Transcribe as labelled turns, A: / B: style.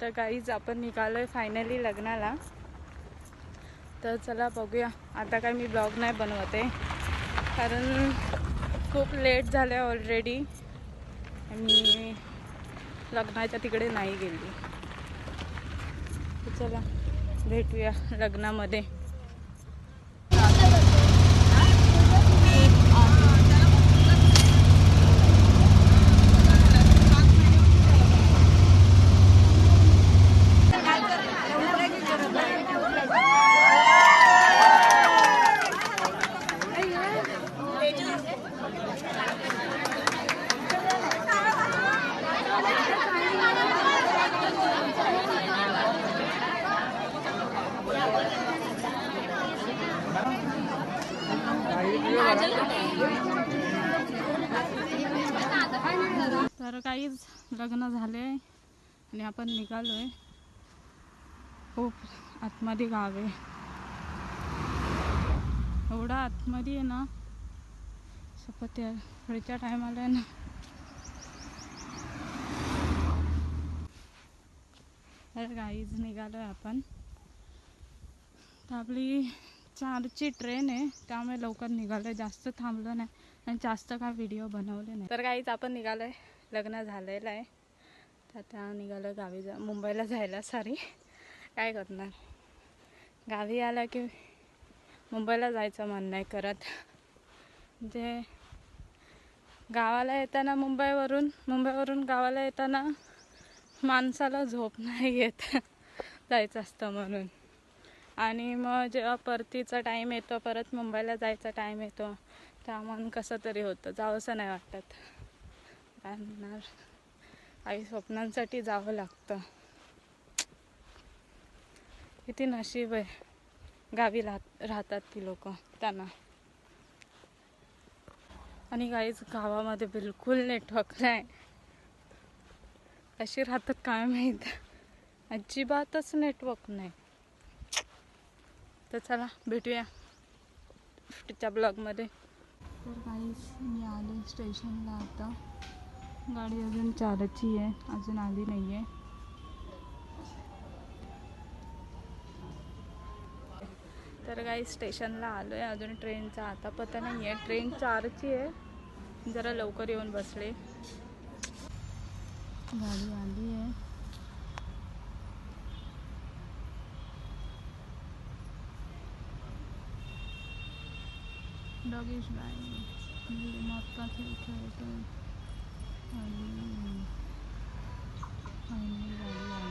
A: तर गाईज आपण निघालोय फायनली लग्नाला. तर चला बघूया. आता काय मी ब्लॉग नाही बनवते कारण खूप लेट झालं ऑलरेडी. मी लग्नाच्या तिकडे नाही गेली. तर चला भेटूया लग्नामध्ये. तर काहीच लग्न झाले आणि आपण निघालोय. खूप आतमध्ये गाव आहे. एवढा आतमध्ये आहे ना शपथ यार. पुढच्या टायमाला आहे ना तर गाईज निघालोय आपण. तर आपली 4ची ट्रेन आहे त्यामुळे लवकर निघालोय. जास्त थांबलो नाही आणि जास्त काय व्हिडिओ बनवले नाही. तर गाईज आपण निघालोय. लग्न झालेलं आहे. तर आता निघालोय गावी मुंबईला जायला. सॉरी काय करणार, गावी आला की मुंबईला जायचं मन नाही करत. म्हणजे गावाला येताना मुंबईवरून गावाला येताना माणसाला झोप नाही येत जायचं असतं म्हणून. आणि मग जेव्हा परतीचा टाईम येतो, परत मुंबईला जायचा टाईम येतो, त्यामुळे कसं तरी होतं, जावंसं नाही वाटत. काय म्हणणार, काही स्वप्नांसाठी जावं लागतं. किती नशीब आहे गावी राहतात ती लोक त्यांना. आणि काहीच गावामध्ये बिलकुल नेटवर्क नाही. अशी राहतात काय माहीत, अजिबातच नेटवर्क नाही. तर चला भेटूया पुढच्या ब्लॉगमध्ये. तर काहीच मी आले स्टेशनला. आता गाडी अजून 4ची आहे, अजून आली नाही आहे. तर काही स्टेशनला आलो आहे. अजून ट्रेनचा आता पता नाही आहे. ट्रेन 4ची आहे. जरा लवकर येऊन बसले. गाडी आली आहे. डॉगेश बाई मक्का खेळतो आणि गाडी